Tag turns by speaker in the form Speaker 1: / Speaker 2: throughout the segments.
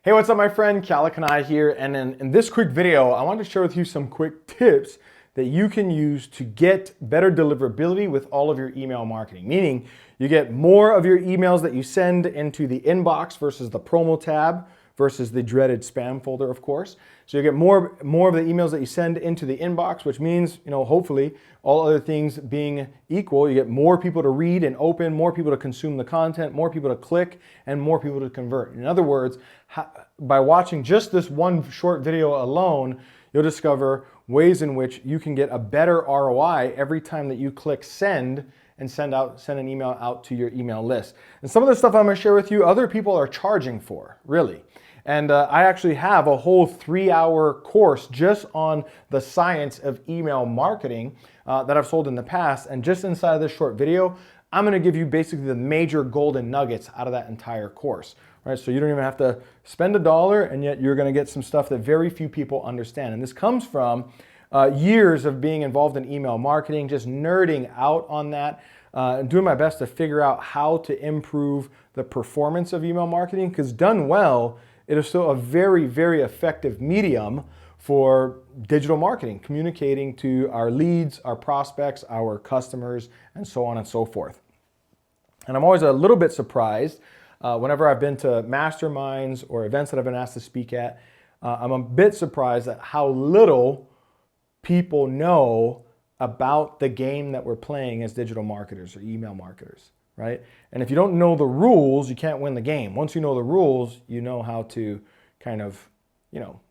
Speaker 1: Hey, what's up my friend? Keala Kanae here, and in this quick video, I want to share with you some quick tips that you can use to get better deliverability with all of your email marketing. Meaning, you get more of your emails that you send into the inbox versus the promo tab versus the dreaded spam folder, of course. So you get more of the emails that you send into the inbox, which means, hopefully, all other things being equal, you get more people to read and open, more people to consume the content, more people to click, and more people to convert. In other words, by watching just this one short video alone, you'll discover ways in which you can get a better ROI every time that you click send and send an email out to your email list. And some of the stuff I'm gonna share with you, other people are charging for, really. And I actually have a whole 3-hour course just on the science of email marketing that I've sold in the past. And just inside of this short video, I'm gonna give you basically the major golden nuggets out of that entire course. Right? So you don't even have to spend $1, and yet you're gonna get some stuff that very few people understand. And this comes from years of being involved in email marketing, just nerding out on that, and doing my best to figure out how to improve the performance of email marketing, because done well, it is still a very, very effective medium for digital marketing, communicating to our leads, our prospects, our customers, and so on and so forth. And I'm always a little bit surprised whenever I've been to masterminds or events that I've been asked to speak at. I'm a bit surprised at how little people know about the game that we're playing as digital marketers or email marketers. Right? And if you don't know the rules, you can't win the game. Once you know the rules, you know how to kind of,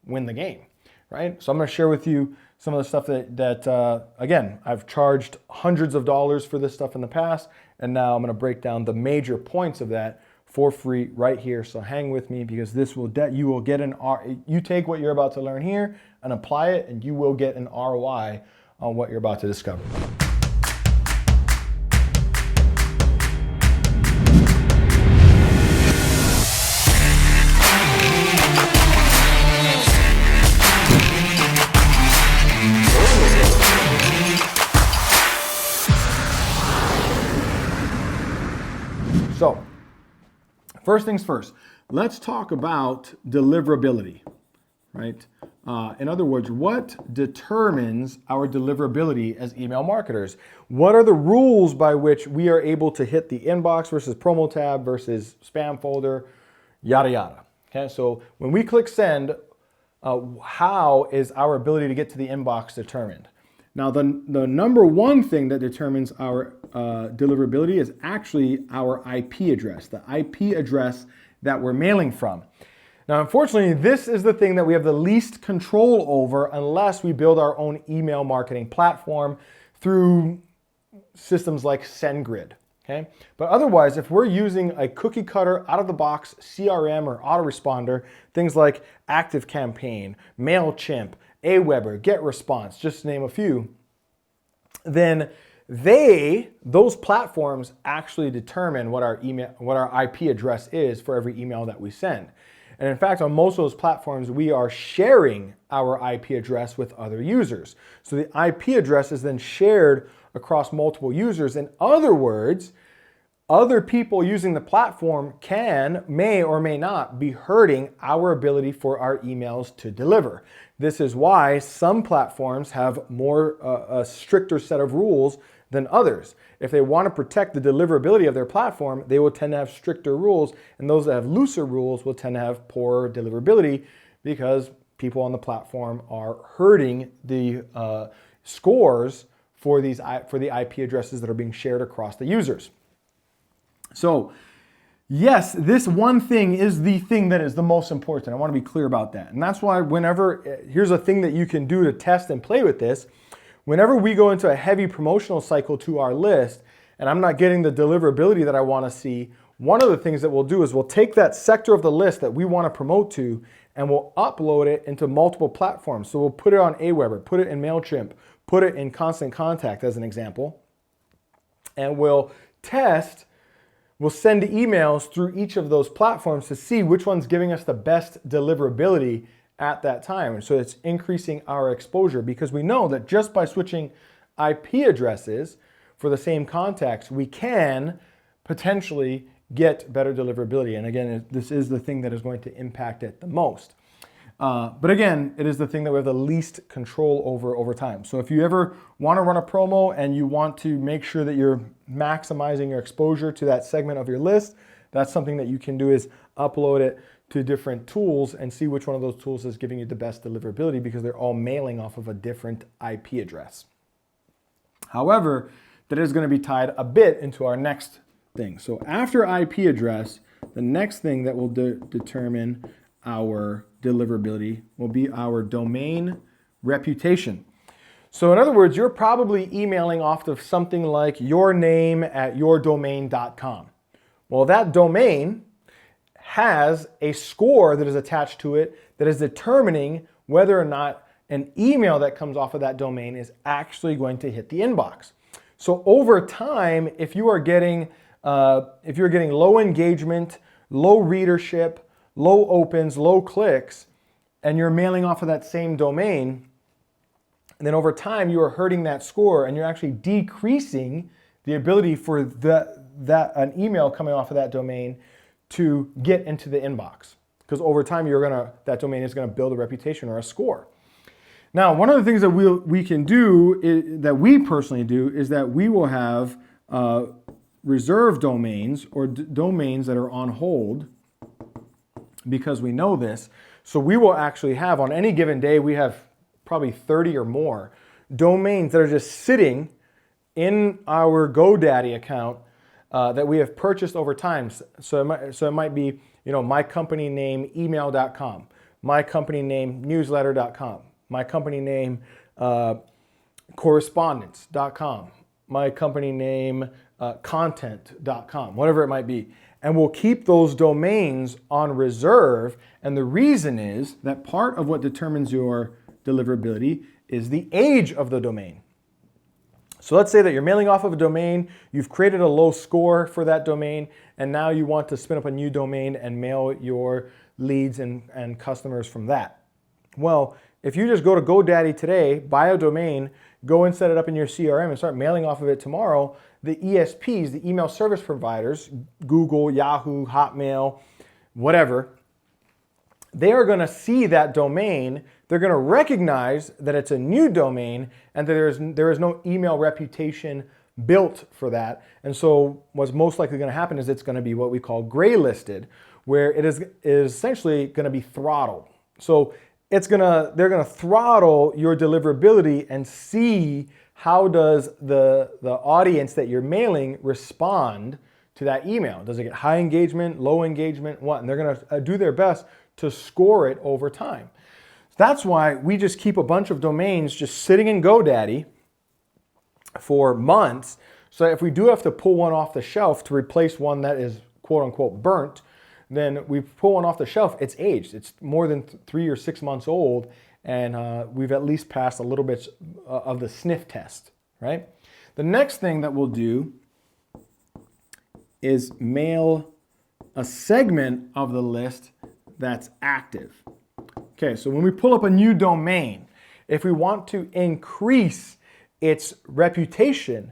Speaker 1: win the game, right? So I'm going to share with you some of the stuff that again, I've charged hundreds of dollars for this stuff in the past, and now I'm going to break down the major points of that for free right here. So hang with me, because you will get you take what you're about to learn here and apply it, and you will get an ROI on what you're about to discover. So, first things first, let's talk about deliverability, right? In other words, what determines our deliverability as email marketers? What are the rules by which we are able to hit the inbox versus promo tab versus spam folder, yada, yada. Okay, so when we click send, how is our ability to get to the inbox determined? Now, the number one thing that determines our deliverability is actually our IP address, the IP address that we're mailing from. Now, unfortunately, this is the thing that we have the least control over unless we build our own email marketing platform through systems like SendGrid. Okay? But otherwise, if we're using a cookie cutter out of the box CRM or autoresponder, things like ActiveCampaign, MailChimp, Aweber, GetResponse, just to name a few, then those platforms actually determine what our IP address is for every email that we send. And in fact, on most of those platforms, we are sharing our IP address with other users. So the IP address is then shared across multiple users. In other words, other people using the platform may or may not be hurting our ability for our emails to deliver. This is why some platforms have a stricter set of rules than others. If they want to protect the deliverability of their platform, they will tend to have stricter rules, and those that have looser rules will tend to have poorer deliverability, because people on the platform are hurting the scores for the IP addresses that are being shared across the users. So, yes, this one thing is the thing that is the most important. I want to be clear about that. And that's why here's a thing that you can do to test and play with this. Whenever we go into a heavy promotional cycle to our list, and I'm not getting the deliverability that I want to see, one of the things that we'll do is we'll take that sector of the list that we want to promote to, and we'll upload it into multiple platforms. So we'll put it on Aweber, put it in MailChimp, put it in Constant Contact as an example, and we'll send emails through each of those platforms to see which one's giving us the best deliverability at that time. And so it's increasing our exposure, because we know that just by switching IP addresses for the same contacts, we can potentially get better deliverability. And again, this is the thing that is going to impact it the most. But again, it is the thing that we have the least control over time. So if you ever want to run a promo and you want to make sure that you're maximizing your exposure to that segment of your list, that's something that you can do, is upload it to different tools and see which one of those tools is giving you the best deliverability, because they're all mailing off of a different IP address. However, that is going to be tied a bit into our next thing. So after IP address, the next thing that will determine our deliverability will be our domain reputation. So in other words, you're probably emailing off of something like yourname@yourdomain.com. Well, that domain has a score that is attached to it that is determining whether or not an email that comes off of that domain is actually going to hit the inbox. So over time, if you're getting low engagement, low readership, low opens, low clicks, and you're mailing off of that same domain, and then over time you are hurting that score, and you're actually decreasing the ability for an email coming off of that domain to get into the inbox, because over time that domain is going to build a reputation or a score. Now, one of the things that we can do, that we personally do, is that we will have reserve domains, or domains that are on hold, because we know this. So we will actually have, on any given day, we have probably 30 or more domains that are just sitting in our GoDaddy account that we have purchased over time. So it might be, my company name email.com, my company name newsletter.com, my company name correspondence.com, my company name content.com, whatever it might be. And we'll keep those domains on reserve. And the reason is that part of what determines your deliverability is the age of the domain. So let's say that you're mailing off of a domain, you've created a low score for that domain, and now you want to spin up a new domain and mail your leads and customers from that. Well, if you just go to GoDaddy today, buy a domain, go and set it up in your CRM and start mailing off of it tomorrow, the ESPs, the email service providers, Google, Yahoo, Hotmail, whatever, they are going to see that domain. They're going to recognize that it's a new domain and that there is no email reputation built for that. And so what's most likely going to happen is it's going to be what we call gray listed, where it is essentially going to be throttled. So they're going to throttle your deliverability and see how does the audience that you're mailing respond to that email. Does it get high engagement, low engagement, what? And they're going to do their best to score it over time. That's why we just keep a bunch of domains just sitting in GoDaddy for months. So if we do have to pull one off the shelf to replace one that is quote unquote burnt, then we pull one off the shelf, it's aged. It's more than 3 or 6 months old, and we've at least passed a little bit of the sniff test, right? The next thing that we'll do is mail a segment of the list that's active. Okay, so when we pull up a new domain, if we want to increase its reputation,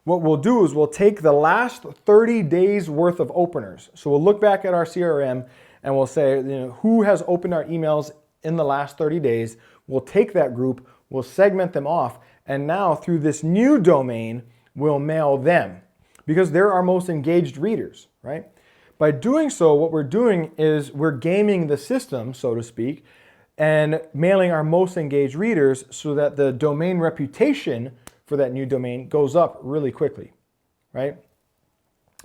Speaker 1: what we'll do is we'll take the last 30 days worth of openers. So we'll look back at our CRM and we'll say, who has opened our emails in the last 30 days. We'll take that group, we'll segment them off, and now through this new domain, we'll mail them because they're our most engaged readers, right? By doing so, what we're doing is we're gaming the system, so to speak, and mailing our most engaged readers so that the domain reputation for that new domain goes up really quickly, right?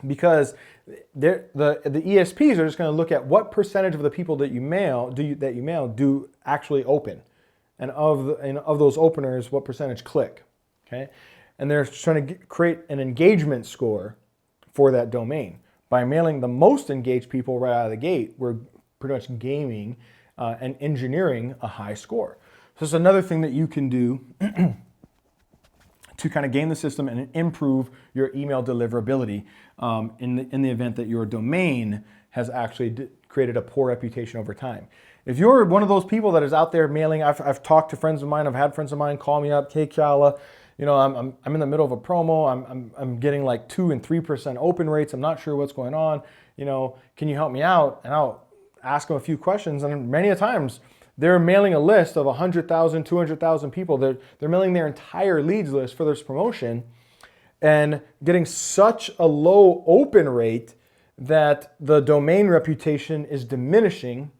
Speaker 1: Because the ESPs are just going to look at what percentage of the people that you mail do actually open, and of those openers, what percentage click, okay? And they're trying to create an engagement score for that domain. By mailing the most engaged people right out of the gate, we're pretty much gaming and engineering a high score. So it's another thing that you can do to kind of game the system and improve your email deliverability in the event that your domain has actually created a poor reputation over time. If you're one of those people that is out there mailing, I've talked to friends of mine, I've had friends of mine call me up, hey Keala, I'm in the middle of a promo. I'm getting like 2 and 3% open rates. I'm not sure what's going on. Can you help me out? And I'll ask them a few questions. And many a times they're mailing a list of 100,000, 200,000 people. They're mailing their entire leads list for this promotion and getting such a low open rate that the domain reputation is diminishing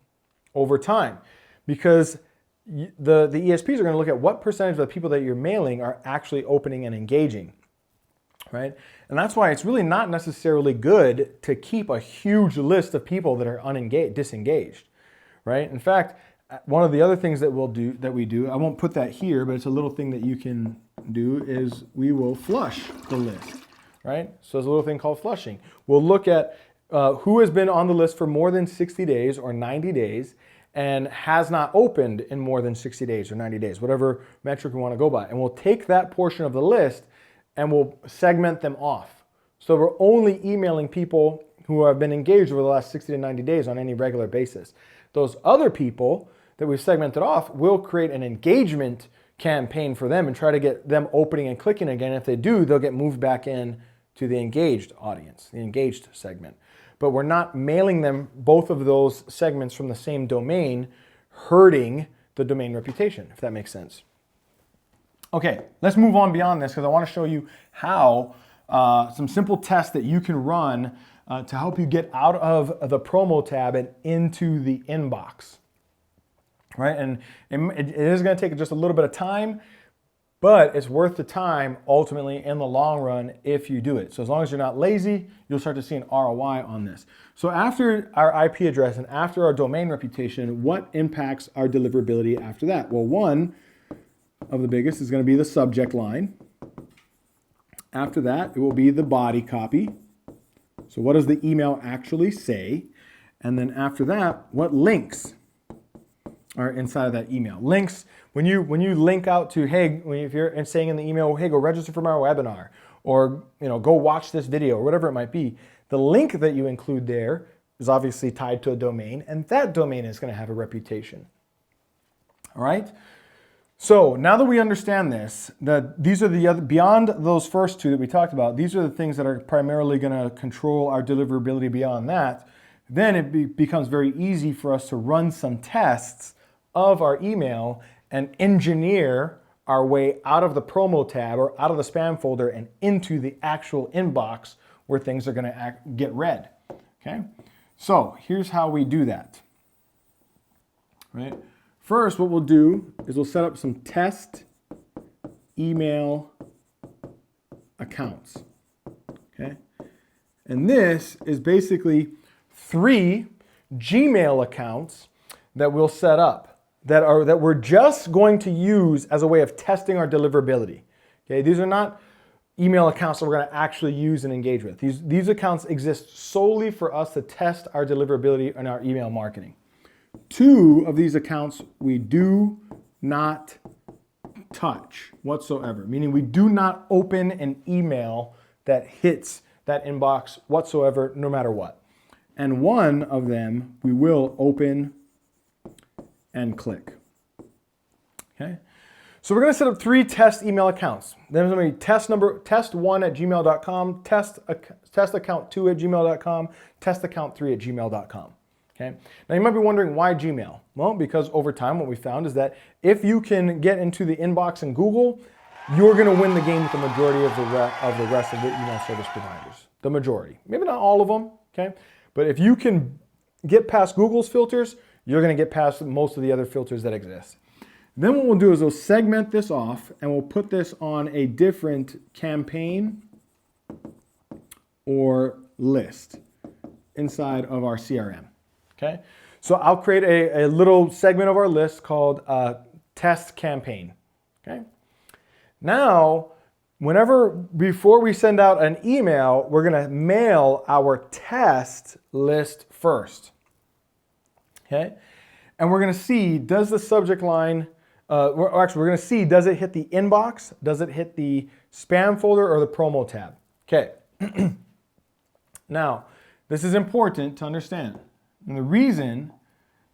Speaker 1: over time, because the ESPs are going to look at what percentage of the people that you're mailing are actually opening and engaging, right? And that's why it's really not necessarily good to keep a huge list of people that are disengaged, right? In fact, one of the other things that we do, I won't put that here, but it's a little thing that you can do, is we will flush the list, right? So there's a little thing called flushing. We'll look at who has been on the list for more than 60 days or 90 days and has not opened in more than 60 days or 90 days, whatever metric we want to go by. And we'll take that portion of the list and we'll segment them off. So we're only emailing people who have been engaged over the last 60 to 90 days on any regular basis. Those other people that we've segmented off, we'll create an engagement campaign for them and try to get them opening and clicking again. If they do, they'll get moved back in to the engaged audience, the engaged segment. But we're not mailing them both of those segments from the same domain, hurting the domain reputation, if that makes sense. Okay, let's move on beyond this, because I want to show you how some simple tests that you can run to help you get out of the promo tab and into the inbox, right? And it is going to take just a little bit of time, but it's worth the time ultimately in the long run if you do it. So as long as you're not lazy, you'll start to see an ROI on this. So after our IP address and after our domain reputation, what impacts our deliverability after that? Well, one of the biggest is going to be the subject line. After that, it will be the body copy. So what does the email actually say? And then after that, what links are inside of that email? Links, when you link out to, hey, if you're saying in the email, hey, go register for my webinar, or go watch this video, or whatever it might be, the link that you include there is obviously tied to a domain, and that domain is going to have a reputation. All right? So now that we understand this, that these are the other, beyond those first two that we talked about, these are the things that are primarily going to control our deliverability beyond that, then it becomes very easy for us to run some tests of our email and engineer our way out of the promo tab or out of the spam folder and into the actual inbox where things are going to get read. Okay? So here's how we do that. Right? First, what we'll do is we'll set up some test email accounts. Okay? And this is basically 3 Gmail accounts that we'll set up that we're just going to use as a way of testing our deliverability. Okay? These are not email accounts that we're going to actually use and engage with. These accounts exist solely for us to test our deliverability in our email marketing. 2 of these accounts we do not touch whatsoever, meaning we do not open an email that hits that inbox whatsoever, no matter what. And 1 of them we will open and click. Okay? So we're going to set up 3 test email accounts. There's going to be test1@gmail.com, test account 2@gmail.com, test account 3@gmail.com. Okay? Now you might be wondering, why Gmail? Well, because over time what we found is that if you can get into the inbox in Google, you're going to win the game with the majority of the rest of the email service providers. The majority. Maybe not all of them, okay? But if you can get past Google's filters, you're going to get past most of the other filters that exist. Then what we'll do is we'll segment this off and we'll put this on a different campaign or list inside of our CRM. Okay? So I'll create a little segment of our list called test campaign. Okay? Now, before we send out an email, we're going to mail our test list first. Okay? And we're going to see, does the subject line, we're going to see, does it hit the inbox, does it hit the spam folder, or the promo tab? Okay. Now, this is important to understand. And the reason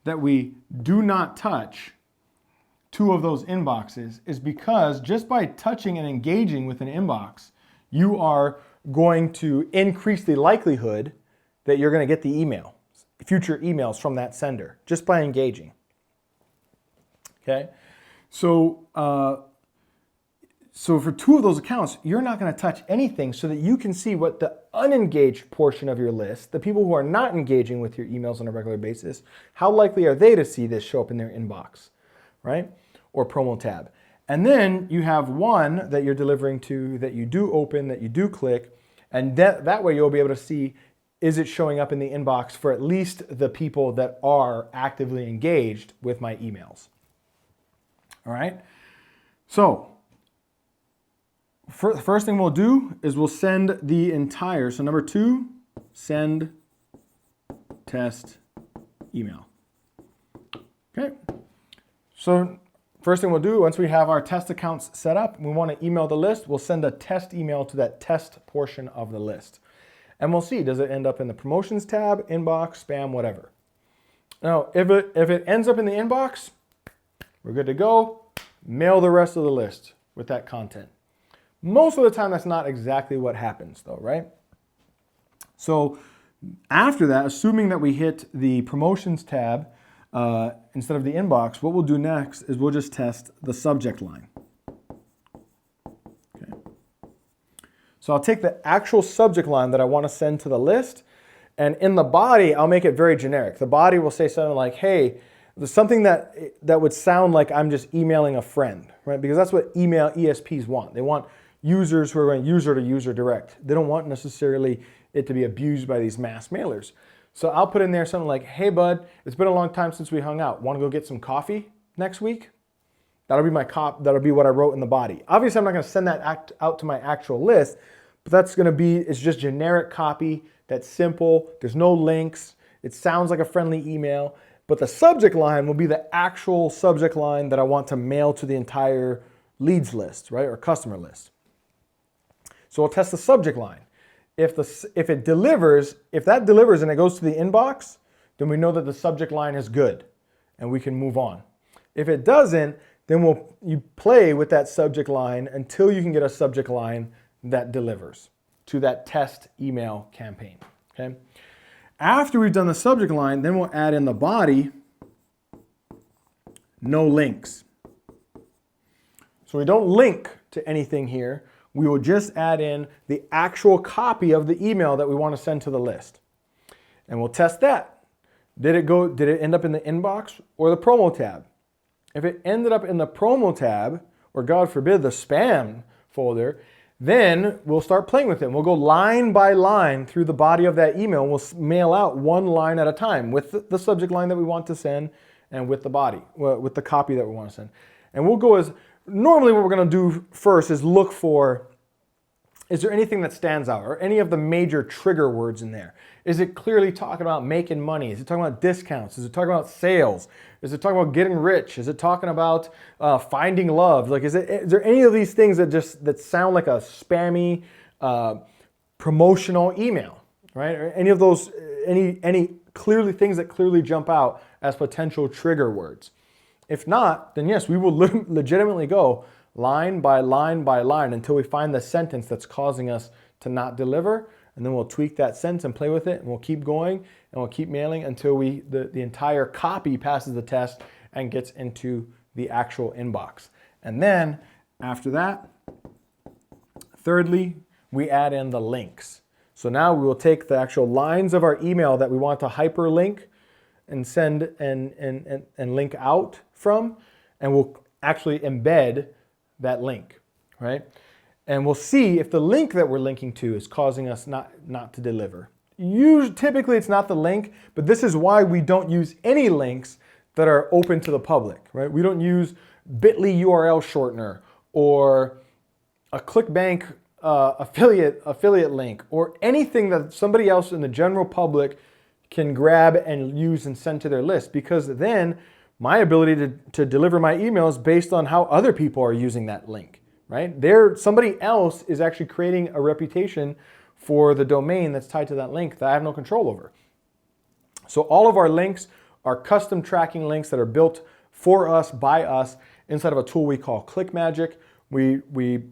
Speaker 1: that we do not touch two of those inboxes is because just by touching and engaging with an inbox, you are going to increase the likelihood that you're going to get the email, future emails from that sender, just by engaging. Okay? So for two of those accounts, you're not going to touch anything so that you can see what the unengaged portion of your list, the people who are not engaging with your emails on a regular basis, how likely are they to see this show up in their inbox, right? Or promo tab. And then you have one that you're delivering to that you do open, that you do click, and that way you'll be able to see, is it showing up in the inbox for at least the people that are actively engaged with my emails. All right? So, the first thing we'll do is we'll send the entire, so number 2, send test email. Okay? So first thing we'll do, once we have our test accounts set up, we want to email the list, we'll send a test email to that test portion of the list. And we'll see, does it end up in the promotions tab, inbox, spam, whatever. Now, if it ends up in the inbox, we're good to go. Mail the rest of the list with that content. Most of the time, that's not exactly what happens though, right? So after that, assuming that we hit the promotions tab instead of the inbox, what we'll do next is we'll just test the subject line. Okay. So I'll take the actual subject line that I want to send to the list, and in the body, I'll make it very generic. The body will say something like, hey, there's something that would sound like I'm just emailing a friend, right? Because that's what email ESPs want. They want users who are going user to user direct. They don't want necessarily it to be abused by these mass mailers. So I'll put in there something like, hey bud, it's been a long time since we hung out. Want to go get some coffee next week? That'll be that'll be what I wrote in the body. Obviously, I'm not going to send that out to my actual list, but that's going to be, it's just generic copy that's simple. There's no links. It sounds like a friendly email. But the subject line will be the actual subject line that I want to mail to the entire leads list, right, or customer list. So we'll test the subject line. If that delivers and it goes to the inbox, then we know that the subject line is good and we can move on. If it doesn't, then you play with that subject line until you can get a subject line that delivers to that test email campaign. Okay? After we've done the subject line, then we'll add in the body, no links. So we don't link to anything here. We will just add in the actual copy of the email that we want to send to the list. And we'll test that. Did it end up in the inbox or the promo tab? If it ended up in the promo tab, or God forbid, the spam folder, then we'll start playing with it. We'll go line by line through the body of that email. We'll mail out one line at a time with the subject line that we want to send and with the body, with the copy that we want to send. And we'll go normally what we're going to do first is look for, is there anything that stands out or any of the major trigger words in there? Is it clearly talking about making money? Is it talking about discounts? Is it talking about sales? Is it talking about getting rich? Is it talking about finding love? Like, is there any of these things that sound like a spammy promotional email, right? Or any of those, any clearly things that clearly jump out as potential trigger words? If not, then yes, we will legitimately go line by line by line until we find the sentence that's causing us to not deliver. And then we'll tweak that sentence and play with it, and we'll keep going, and we'll keep mailing until the entire copy passes the test and gets into the actual inbox. And then after that, thirdly, we add in the links. So now we will take the actual lines of our email that we want to hyperlink and send and link out from, and we'll actually embed that link, right? And we'll see if the link that we're linking to is causing us not to deliver. Typically it's not the link, but this is why we don't use any links that are open to the public, right? We don't use bit.ly URL shortener or a ClickBank affiliate link or anything that somebody else in the general public can grab and use and send to their list, because then my ability to deliver my email is based on how other people are using that link. Right? Somebody else is actually creating a reputation for the domain that's tied to that link that I have no control over. So all of our links are custom tracking links that are built for us, by us, inside of a tool we call ClickMagick. We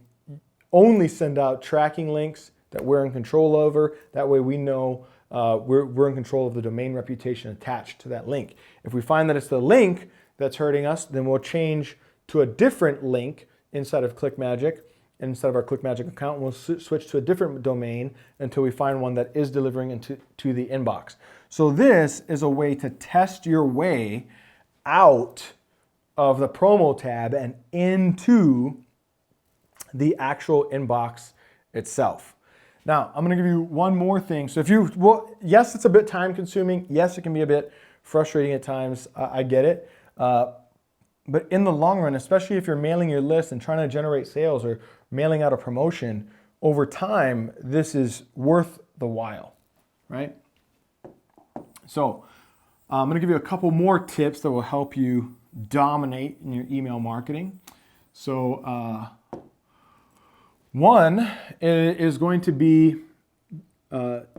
Speaker 1: only send out tracking links that we're in control over. That way we know we're in control of the domain reputation attached to that link. If we find that it's the link that's hurting us, then we'll change to a different link inside of ClickMagick. Inside of our ClickMagick account, we'll switch to a different domain until we find one that is delivering into the inbox. So this is a way to test your way out of the promo tab and into the actual inbox itself. Now, I'm going to give you one more thing. So yes, it's a bit time consuming. Yes, it can be a bit frustrating at times. I get it. But in the long run, especially if you're mailing your list and trying to generate sales or mailing out a promotion, over time, this is worth the while, right? So I'm going to give you a couple more tips that will help you dominate in your email marketing. So one is going to be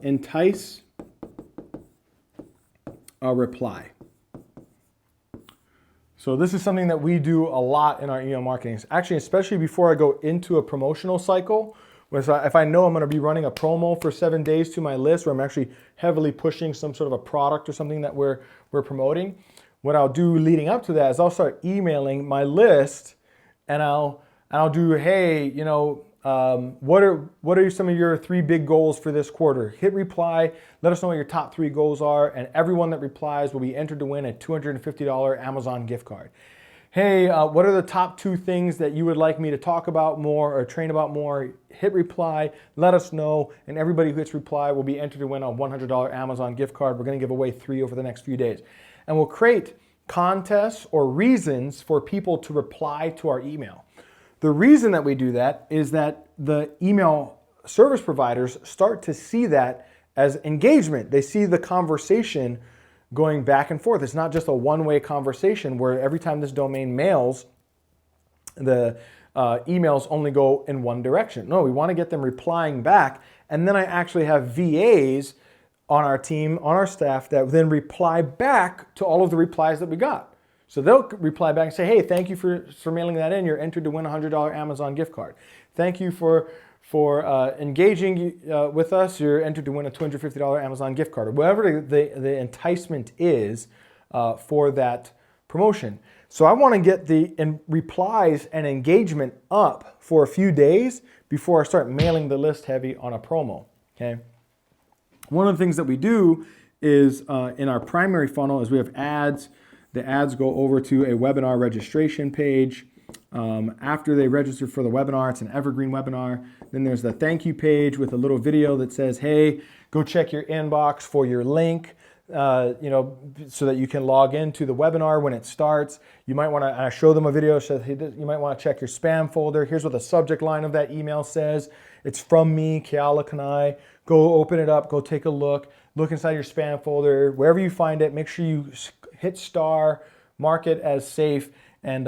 Speaker 1: entice a reply. So this is something that we do a lot in our email marketing. Actually, especially before I go into a promotional cycle, if I know I'm going to be running a promo for 7 days to my list, where I'm actually heavily pushing some sort of a product or something that we're promoting, what I'll do leading up to that is I'll start emailing my list, and I'll do, hey, you know, what are some of your 3 big goals for this quarter? Hit reply, let us know what your top 3 goals are, and everyone that replies will be entered to win a $250 Amazon gift card. Hey, what are the top 2 things that you would like me to talk about more or train about more? Hit reply, let us know, and everybody who hits reply will be entered to win a $100 Amazon gift card. We're going to give away 3 over the next few days. And we'll create contests or reasons for people to reply to our email. The reason that we do that is that the email service providers start to see that as engagement. They see the conversation going back and forth. It's not just a one-way conversation where every time this domain mails, the emails only go in one direction. No, we want to get them replying back. And then I actually have VAs on our team, on our staff, that then reply back to all of the replies that we got. So they'll reply back and say, hey, thank you for mailing that in. You're entered to win a $100 Amazon gift card. Thank you for engaging with us. You're entered to win a $250 Amazon gift card, or whatever the enticement is for that promotion. So I want to get the replies and engagement up for a few days before I start mailing the list heavy on a promo, okay? One of the things that we do is in our primary funnel is we have ads. The ads go over to a webinar registration page. After they register for the webinar, it's an evergreen webinar. Then there's the thank you page with a little video that says, hey, go check your inbox for your link, so that you can log into the webinar when it starts. You might want to show them a video. So you might want to check your spam folder. Here's what the subject line of that email says. It's from me, Keala Kanae. Go open it up. Go take a look. Look inside your spam folder. Wherever you find it, make sure you hit star, mark it as safe, and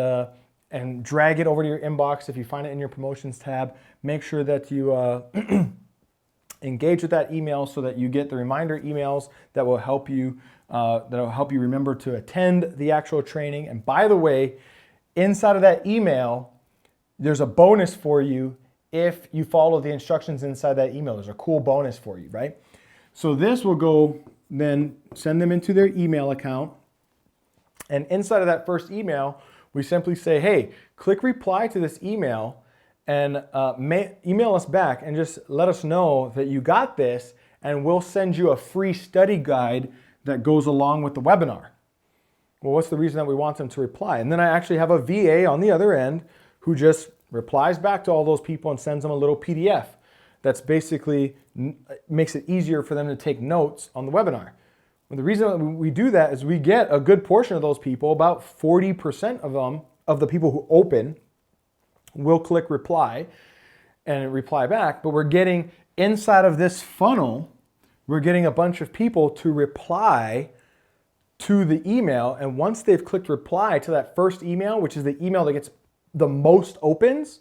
Speaker 1: drag it over to your inbox. If you find it in your promotions tab, make sure that you engage with that email so that you get the reminder emails that will help you remember to attend the actual training. And by the way, inside of that email, there's a bonus for you if you follow the instructions inside that email. There's a cool bonus for you, right? So this will go then send them into their email account. And inside of that first email, we simply say, hey, click reply to this email and email us back and just let us know that you got this, and we'll send you a free study guide that goes along with the webinar. Well, what's the reason that we want them to reply? And then I actually have a VA on the other end who just replies back to all those people and sends them a little PDF that's basically makes it easier for them to take notes on the webinar. Well, the reason that we do that is we get a good portion of those people, about 40% of them, of the people who open, will click reply and reply back, but we're getting inside of this funnel, we're getting a bunch of people to reply to the email, and once they've clicked reply to that first email, which is the email that gets the most opens,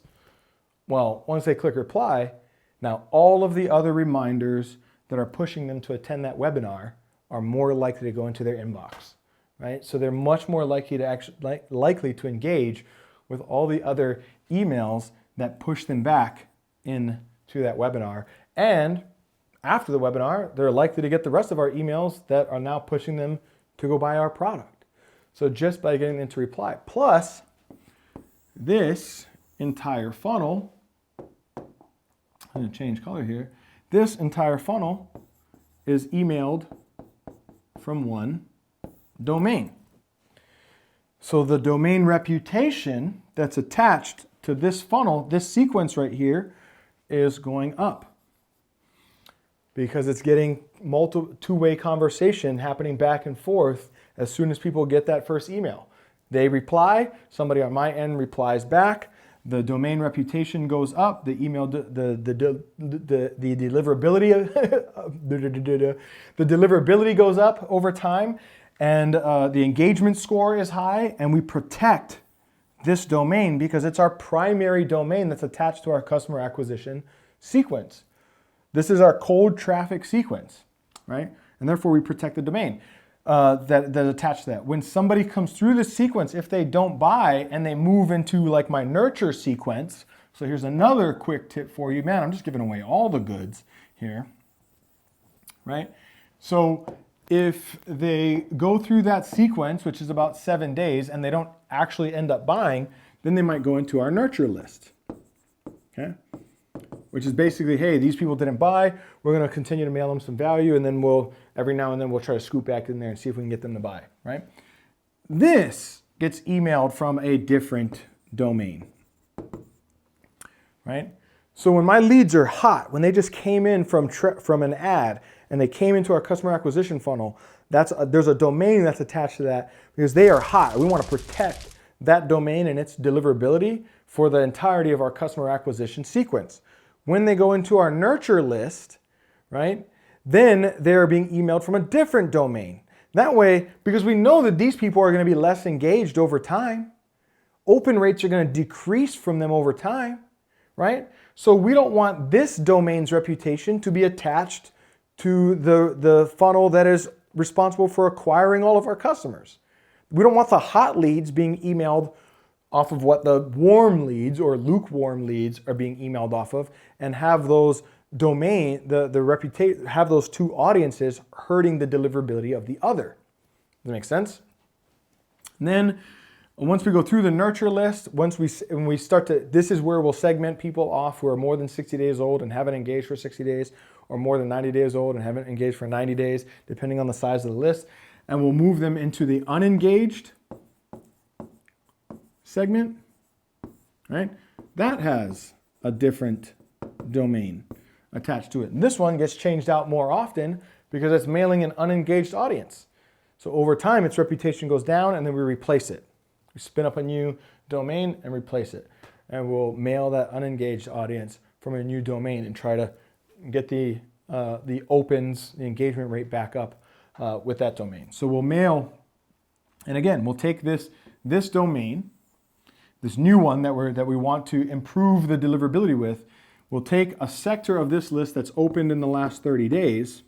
Speaker 1: well, once they click reply, now all of the other reminders that are pushing them to attend that webinar are more likely to go into their inbox, right? So they're much more likely to engage with all the other emails that push them back into that webinar. And after the webinar, they're likely to get the rest of our emails that are now pushing them to go buy our product. So just by getting them to reply. Plus, this entire funnel, I'm going to change color here. This entire funnel is emailed from one domain. So the domain reputation that's attached to this funnel, this sequence right here, is going up because it's getting multiple two-way conversation happening back and forth as soon as people get that first email. They reply, somebody on my end replies back, the domain reputation goes up, the email, the deliverability, the deliverability goes up over time, and the engagement score is high, and we protect this domain because it's our primary domain that's attached to our customer acquisition sequence. This is our cold traffic sequence, right? And therefore we protect the domain that attached to that. When somebody comes through this sequence, if they don't buy and they move into like my nurture sequence, so here's another quick tip for you. Man, I'm just giving away all the goods here, right? So if they go through that sequence, which is about 7 days, and they don't actually end up buying, then they might go into our nurture list, okay? Which is basically, hey, these people didn't buy, we're gonna continue to mail them some value, and then every now and then we'll try to scoop back in there and see if we can get them to buy, right? This gets emailed from a different domain, right? So when my leads are hot, when they just came in from an ad, and they came into our customer acquisition funnel, there's a domain that's attached to that because they are hot. We want to protect that domain and its deliverability for the entirety of our customer acquisition sequence. When they go into our nurture list, right, then they're being emailed from a different domain. That way, because we know that these people are going to be less engaged over time, open rates are going to decrease from them over time, right? So we don't want this domain's reputation to be attached to the funnel that is responsible for acquiring all of our customers. We don't want the hot leads being emailed off of what the warm leads or lukewarm leads are being emailed off of, and have those have those two audiences hurting the deliverability of the other. Does that make sense? And then once we go through the nurture list, when we start to, this is where we'll segment people off who are more than 60 days old and haven't engaged for 60 days, or more than 90 days old and haven't engaged for 90 days, depending on the size of the list. And we'll move them into the unengaged segment, right? That has a different domain attached to it. And this one gets changed out more often because it's mailing an unengaged audience. So over time, its reputation goes down, and then we replace it. We spin up a new domain and replace it. And we'll mail that unengaged audience from a new domain and try to get the opens, the engagement rate back up with that domain. So we'll mail, and again, we'll take this domain, this new one that we want to improve the deliverability with. We'll take a sector of this list that's opened in the last 30 days.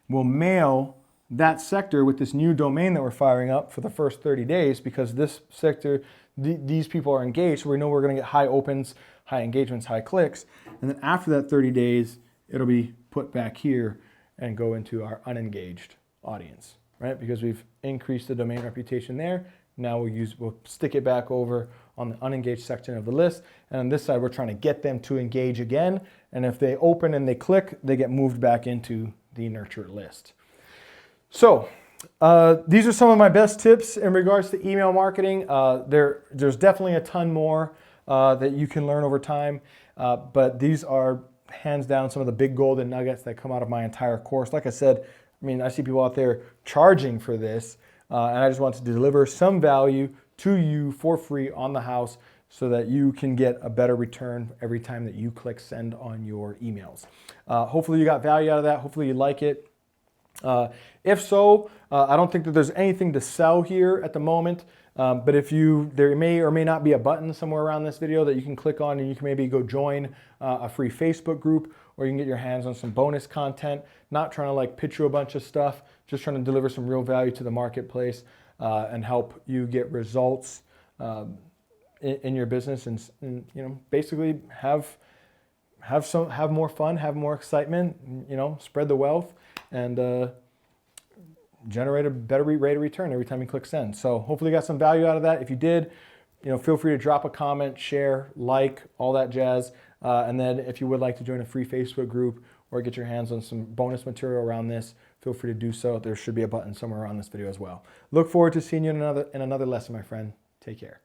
Speaker 1: We'll mail that sector with this new domain that we're firing up for the first 30 days because this sector, these people are engaged, so we know we're going to get high opens, high engagements, high clicks. And then after that 30 days, it'll be put back here and go into our unengaged audience, right? Because we've increased the domain reputation there. Now we'll stick it back over on the unengaged section of the list. And on this side, we're trying to get them to engage again. And if they open and they click, they get moved back into the nurture list. So these are some of my best tips in regards to email marketing. There's definitely a ton more that you can learn over time. But these are hands down some of the big golden nuggets that come out of my entire course. Like I said, I mean, I see people out there charging for this. And I just want to deliver some value to you for free on the house so that you can get a better return every time that you click send on your emails. Hopefully you got value out of that. Hopefully you like it. If so, I don't think that there's anything to sell here at the moment. But there may or may not be a button somewhere around this video that you can click on, and you can maybe go join a free Facebook group, or you can get your hands on some bonus content. Not trying to like pitch you a bunch of stuff, just trying to deliver some real value to the marketplace. and help you get results in your business, and you know, basically have more fun, have more excitement, you know, spread the wealth, and generate a better rate of return every time you click send. So hopefully you got some value out of that. If you did, you know, feel free to drop a comment, share, like, all that jazz. And then if you would like to join a free Facebook group or get your hands on some bonus material around this, feel free to do so. There should be a button somewhere around this video as well. Look forward to seeing you in another lesson, my friend. Take care.